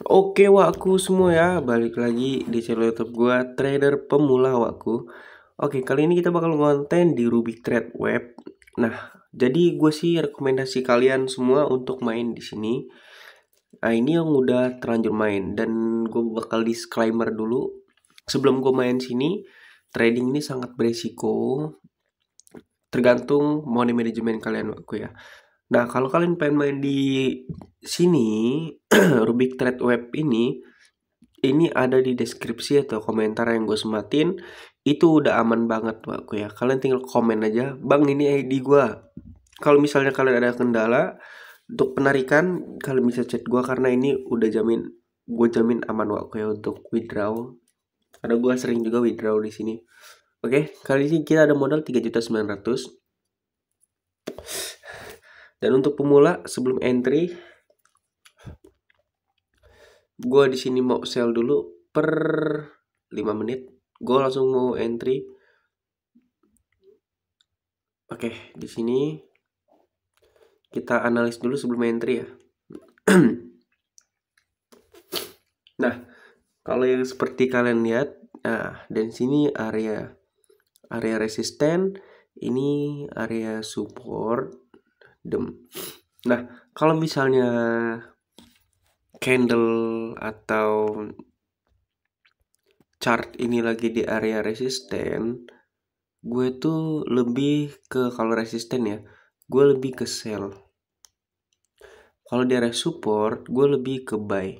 Oke wakku semua ya, balik lagi di channel YouTube gua Trader Pemula wakku. Oke, kali ini kita bakal ngonten di Rubik Trade Web. Nah, jadi gue sih rekomendasi kalian semua untuk main di sini. Nah, ini yang udah terlanjur main dan gue bakal disclaimer dulu. Sebelum gue main sini, trading ini sangat beresiko. Tergantung money management kalian waktu ya. Nah, kalau kalian pengen main di sini, Rubik Trade Web ini ada di deskripsi atau komentar yang gue sematin. Itu udah aman banget waktu ya. Kalian tinggal komen aja, bang ini ID gue. Kalau misalnya kalian ada kendala untuk penarikan, kalian bisa chat gue karena ini udah gue jamin aman waktu ya untuk withdraw. Karena gue sering juga withdraw di sini. Oke, kali ini kita ada modal 3.900.000. Dan untuk pemula sebelum entry, gue di sini mau sell dulu per 5 menit. Gue langsung mau entry. Oke, di sini kita analis dulu sebelum entry ya. Nah, kalau yang seperti kalian lihat, nah, dan sini area resisten, ini area support, Nah, kalau misalnya candle atau chart ini lagi di area resisten, gue tuh lebih ke, kalau resisten ya, gue lebih ke sell. Kalau di area support, gue lebih ke buy.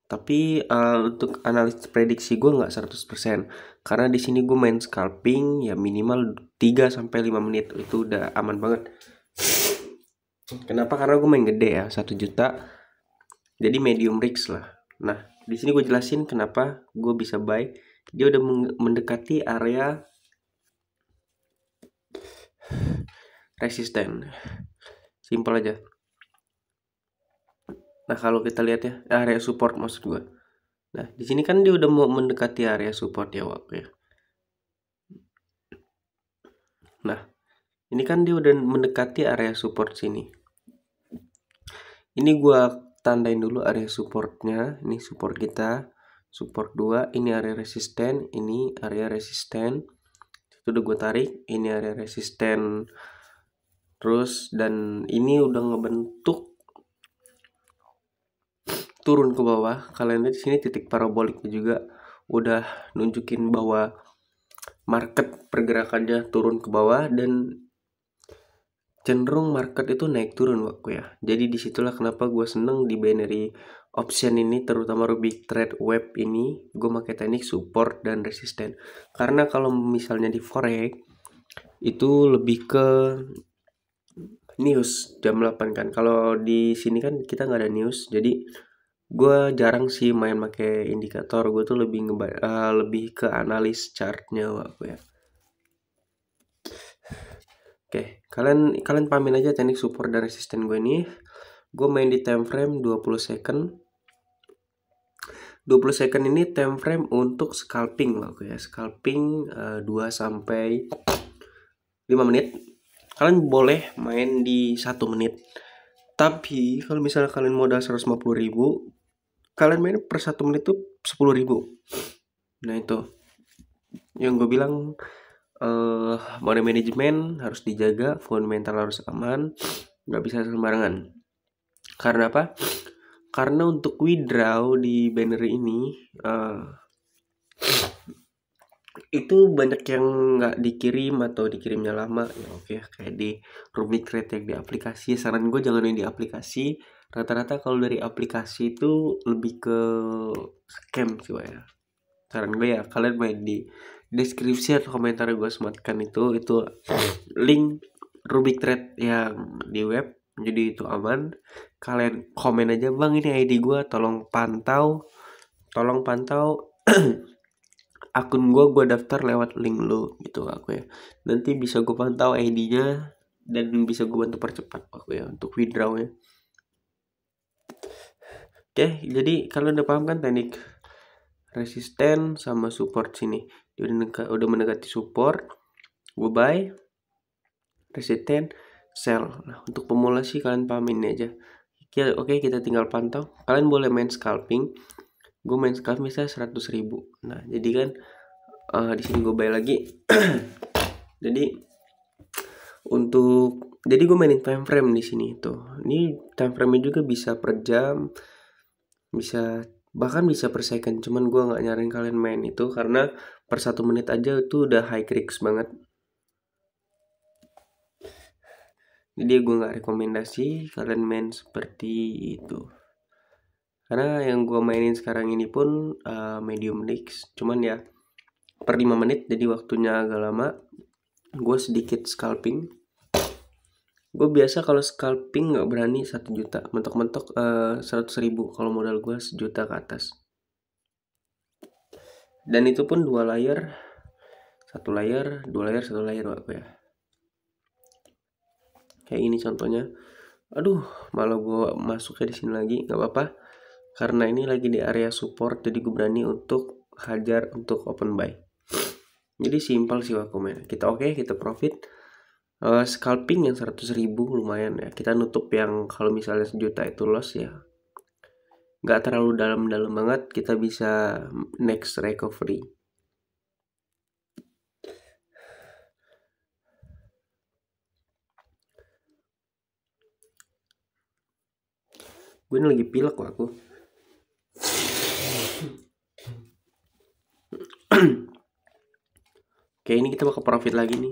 Tapi untuk analis prediksi gue nggak 100%. Karena di sini gue main scalping ya minimal 3-5 menit. Itu udah aman banget. Kenapa? Karena gue main gede ya, 1 juta. Jadi medium risk lah. Nah, di sini gue jelasin kenapa gue bisa buy. Dia udah mendekati area resisten. Simpel aja. Nah, kalau kita lihat ya, area support maksud gue. Nah, di sini kan dia udah mau mendekati area support ya waktu ya. Nah, ini kan dia udah mendekati area support sini. Ini gua tandain dulu area supportnya. Ini support kita, support 2. Ini area resisten, ini area resisten. Itu udah gue tarik. Ini area resisten. Terus dan ini udah ngebentuk turun ke bawah. Kalian lihat di sini titik paraboliknya juga udah nunjukin bahwa market pergerakannya turun ke bawah dan cenderung market itu naik turun waktu ya. Jadi disitulah kenapa gue seneng di binary option ini, terutama Rubik Trade Web ini gue pakai teknik support dan resisten. Karena kalau misalnya di forex itu lebih ke news jam 8 kan. Kalau di sini kan kita nggak ada news, jadi gue jarang sih main pakai indikator. Gue tuh lebih ke analis chartnya waktu ya. Oke, kalian pahamin aja teknik support dan resisten gue ini. Gue main di time frame 20 second. 20 second ini time frame untuk scalping lah ya. Scalping 2 sampai 5 menit. Kalian boleh main di 1 menit. Tapi kalau misalnya kalian modal 150.000, kalian main per 1 menit tuh 10.000. Nah itu yang gue bilang, money management harus dijaga, fundamental harus aman, nggak bisa sembarangan. Karena apa? Karena untuk withdraw di banner ini itu banyak yang nggak dikirim atau dikirimnya lama ya. Oke, kayak di Rubik Trade yang di aplikasi. Saran gue jangan yang di aplikasi. Rata-rata kalau dari aplikasi itu lebih ke scam sih ya. Saran gue ya kalian main di deskripsi atau komentar gue sematkan itu link Rubik Trade yang di web. Jadi itu aman. Kalian komen aja, bang ini ID gue, tolong pantau akun gue daftar lewat link lo gitu aku ya. Nanti bisa gue pantau ID-nya dan bisa gue bantu percepat aku ya untuk withdraw-nya. Oke, jadi kalian udah paham kan teknik resisten sama support sini. Dia udah mendekati support, gue buy, resisten, sell. Nah, untuk pemula sih kalian paham ini aja. Oke, kita tinggal pantau. Kalian boleh main scalping. Gue main scalping misalnya 100.000. Nah, jadi kan di sini gue bayar lagi. Jadi jadi gue mainin time frame di sini tuh. Ini time frame-nya juga bisa per jam, bahkan bisa per second. Cuman gue nggak nyarin kalian main itu karena per 1 menit aja itu udah high risk banget. Jadi gue nggak rekomendasi kalian main seperti itu. Karena yang gue mainin sekarang ini pun medium risk. Cuman ya per 5 menit, jadi waktunya agak lama. Gue sedikit scalping. Gue biasa kalau scalping nggak berani 1 juta, mentok-mentok 100.000 kalau modal gue 1 juta ke atas. Dan itu pun 2 layer, 1 layer, 2 layer, 1 layer aku ya. Kayak ini contohnya. Aduh, malah gue masuknya di sini lagi, nggak apa-apa. Karena ini lagi di area support, jadi gue berani untuk hajar untuk open buy. Jadi simpel sih aku main. Kita profit. Scalping yang 100.000 lumayan ya. Kita nutup yang kalau misalnya 1 juta itu loss ya. Nggak terlalu dalam-dalam banget, kita bisa next recovery. Gue ini lagi pilek kok aku. Oke, ini kita bakal profit lagi nih.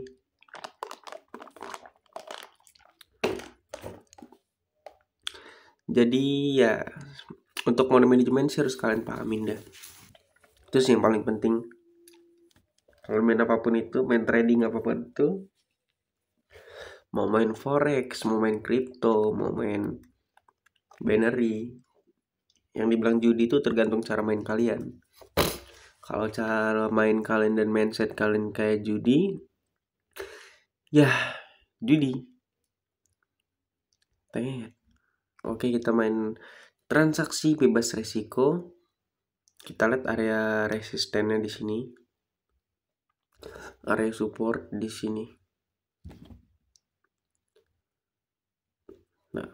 Jadi ya untuk money management sih harus kalian pahamin dah. Itu sih yang paling penting. Kalau main apapun itu, main trading apapun itu, mau main forex, mau main crypto, mau main binary, yang dibilang judi itu tergantung cara main kalian. Kalau cara main kalian dan mindset kalian kayak judi, ya judi. Oke, kita main transaksi bebas resiko. Kita lihat area resistennya di sini, area support di sini. Nah,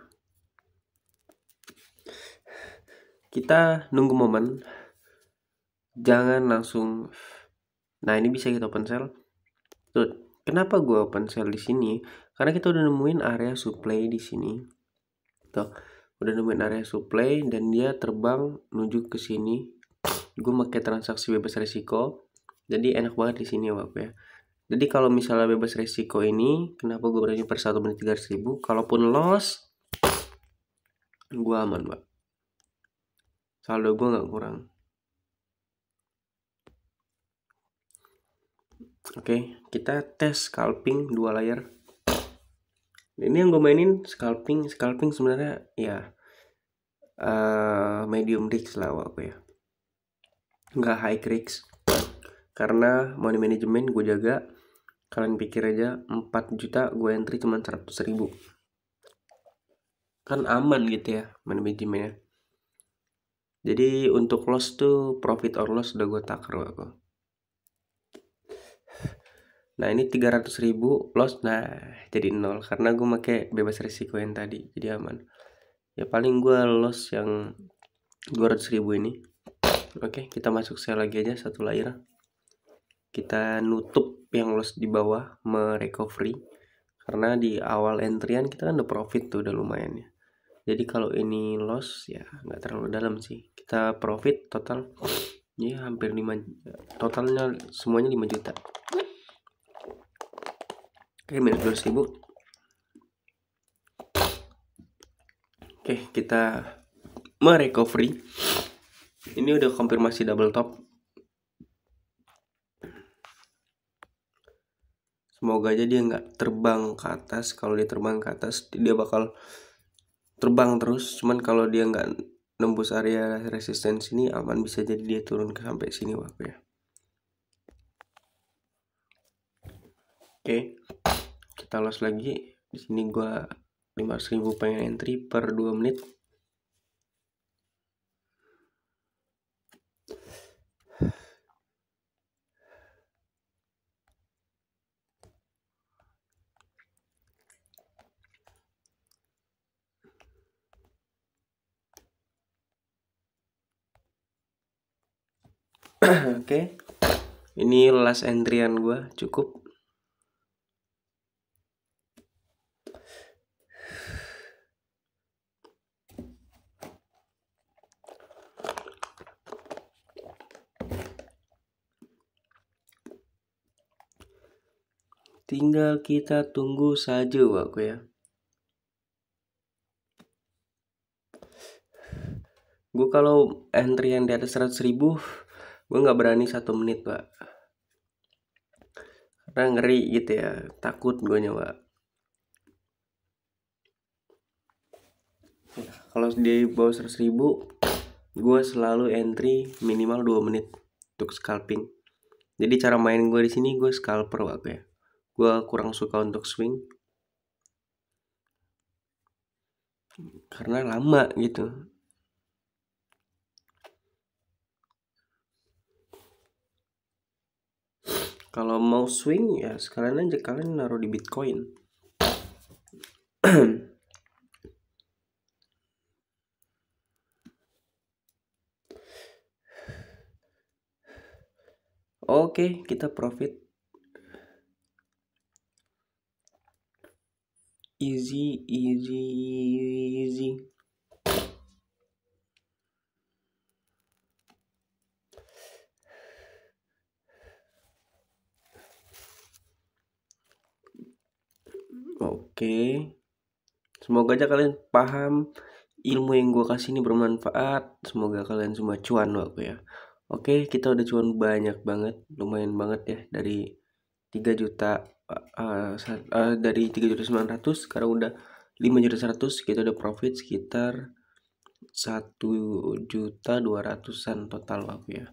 kita nunggu momen, jangan langsung. Nah, ini bisa kita open sell. Tuh, kenapa gue open sell di sini? Karena kita udah nemuin area supply di sini. Tuh, udah nemuin area supply dan dia terbang menuju ke sini. Gue pakai transaksi bebas resiko, jadi enak banget di sini waktu ya. Jadi kalau misalnya bebas resiko ini, kenapa gue berani per 1 menit 300.000? Kalaupun loss, gue aman, Mbak. Saldo gue nggak kurang. Oke, kita tes scalping 2 layer. Ini yang gue mainin scalping sebenarnya ya medium risk lah aku ya, nggak high risk. Karena money management gue jaga. Kalian pikir aja 4 juta gue entry cuma 100.000, kan aman gitu ya money managementnya. Jadi untuk loss tuh profit or loss udah gue takar aku. Nah ini 300.000 loss, nah jadi 0 karena gue pakai bebas risiko yang tadi, jadi aman. Ya paling gue loss yang 200.000 ini. Oke, kita masuk sell lagi aja 1 layer. Kita nutup yang loss di bawah, merecovery. Karena di awal entryan kita kan udah profit tuh, udah lumayan ya. Jadi kalau ini loss ya nggak terlalu dalam sih. Kita profit total ya hampir 5, totalnya semuanya 5 juta. Oke, minus 200.000. Oke, kita merecovery. Ini udah konfirmasi double top. Semoga aja dia nggak terbang ke atas. Kalau dia terbang ke atas, dia bakal terbang terus. Cuman kalau dia nggak nembus area resistance ini, aman, bisa jadi dia turun ke sampai sini waktu ya. Oke, kita loss lagi. Di sini gua 500.000 pengen entry per 2 menit. Oke, ini last entryan gue cukup. Tinggal kita tunggu saja Wak ya. Gue kalau entryan di atas 100.000 gue nggak berani 1 menit Pak, karena ngeri gitu ya, takut gue nyoba. Kalau di bawah 100.000 gue selalu entry minimal 2 menit untuk scalping. Jadi cara main gue di sini gue scalper Wak ya. Gue kurang suka untuk swing karena lama gitu. Kalau mau swing ya sekalian aja kalian naruh di Bitcoin. Oke, kita profit. Easy. Oke. Semoga aja kalian paham ilmu yang gue kasih ini bermanfaat. Semoga kalian semua cuan Wak ya. Oke, kita udah cuan banyak banget, lumayan banget ya, dari 3 juta dari 3.900.000 sekarang udah 5.100.000. Kita udah profit sekitar 1.200.000-an total aku ya.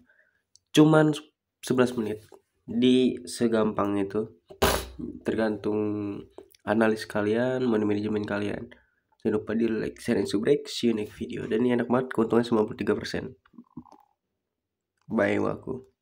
Cuman 11 menit. Di segampang itu. Tergantung analis kalian, manajemen kalian. Jangan lupa di like, share, and subscribe. See you next video. Dan ini enak banget, keuntungan 93%. Bye waku.